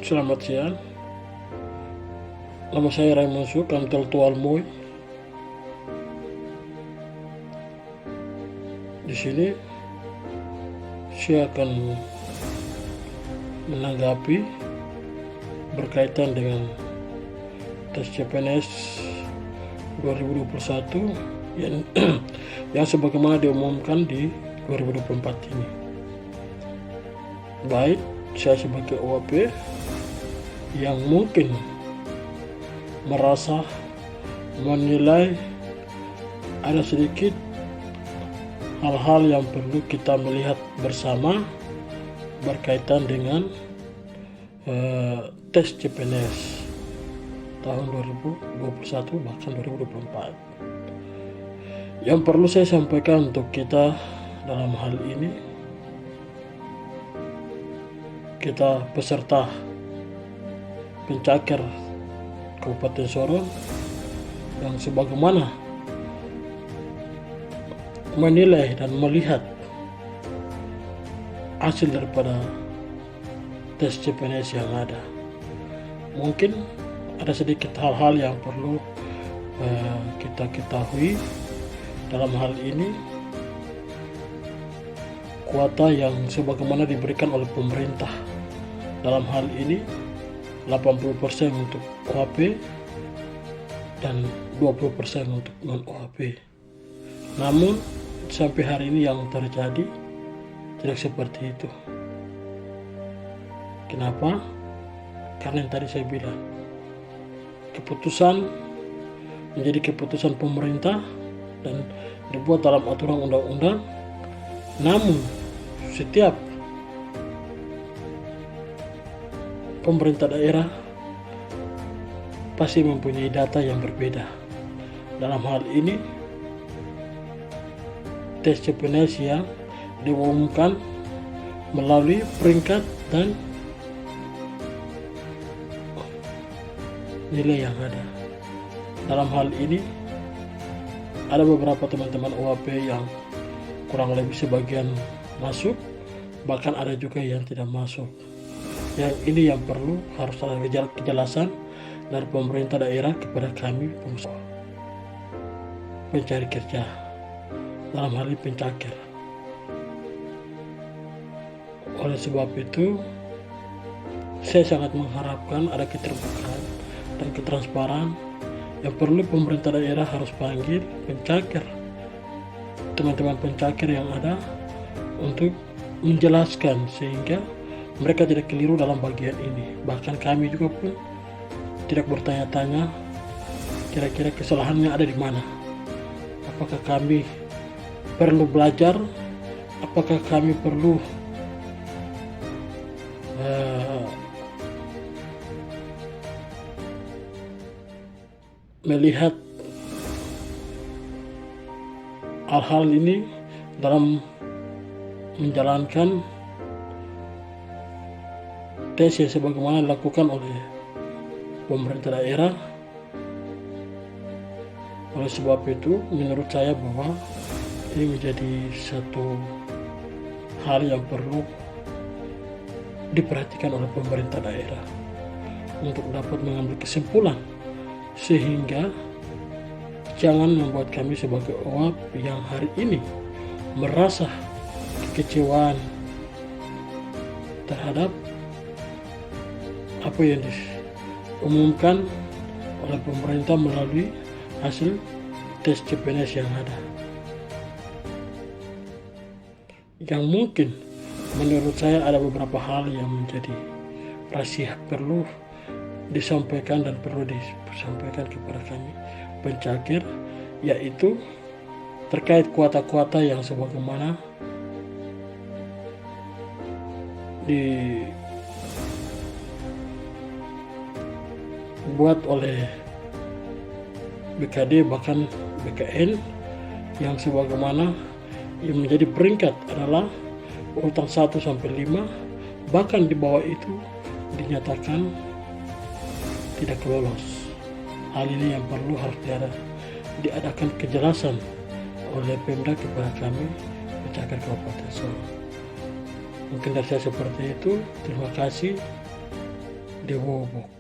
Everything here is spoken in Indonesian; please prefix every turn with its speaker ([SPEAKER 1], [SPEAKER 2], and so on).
[SPEAKER 1] Selamat siang. Nama saya Raymond Su, Kantor Tual Moy. Di sini saya akan menanggapi berkaitan dengan tes CPNS 2021 yang sebagaimana diumumkan di 2024 ini. Baik, saya sebagai OAP yang mungkin merasa menilai ada sedikit hal-hal yang perlu kita melihat bersama berkaitan dengan tes CPNS tahun 2021 bahkan 2024. Yang perlu saya sampaikan untuk kita dalam hal ini, kita peserta pencakar Kabupaten Sorong yang sebagaimana menilai dan melihat hasil daripada tes CPNS yang ada, mungkin ada sedikit hal-hal yang perlu kita ketahui. Dalam hal ini, kuota yang sebagaimana diberikan oleh pemerintah, dalam hal ini 80% untuk OAP dan 20% untuk non-OAP. Namun sampai hari ini yang terjadi tidak seperti itu. Kenapa? Karena yang tadi saya bilang, keputusan menjadi keputusan pemerintah dan dibuat dalam aturan undang-undang. Namun setiap pemerintah daerah pasti mempunyai data yang berbeda. Dalam hal ini, tes CPNS yang diumumkan melalui peringkat dan nilai yang ada. Dalam hal ini, ada beberapa teman-teman OAP yang kurang lebih sebagian masuk, bahkan ada juga yang tidak masuk. Yang ini yang perlu harus ada kejelasan dari pemerintah daerah kepada kami pengusaha pencari kerja, dalam hal ini pencakar. Oleh sebab itu, saya sangat mengharapkan ada keterbukaan dan ketransparan yang perlu pemerintah daerah harus panggil pencakar, teman-teman pencakar yang ada, untuk menjelaskan sehingga mereka tidak keliru dalam bagian ini. Bahkan kami juga pun tidak bertanya-tanya kira-kira kesalahannya ada di mana. Apakah kami perlu belajar? Apakah kami perlu melihat hal-hal ini dalam menjalankan tes yang sebagaimana dilakukan oleh pemerintah daerah. Oleh sebab itu, menurut saya bahwa ini menjadi satu hal yang perlu diperhatikan oleh pemerintah daerah untuk dapat mengambil kesimpulan, sehingga jangan membuat kami sebagai OAP yang hari ini merasa kekecewaan terhadap apa yang diumumkan oleh pemerintah melalui hasil tes CPNS yang ada, yang mungkin menurut saya ada beberapa hal yang menjadi rahasia perlu disampaikan dan perlu disampaikan kepada kami pencakar, yaitu terkait kuota-kuota yang sebagaimana dibuat oleh BKD bahkan BKN, yang sebagaimana yang menjadi peringkat adalah urutan 1 sampai 5, bahkan di bawah itu dinyatakan tidak lolos. Hal ini yang perlu harus diadakan kejelasan oleh Pemda kepada kami pencakar Kabupaten Sorong. Mungkin dari saya seperti itu. Terima kasih. di Wobok.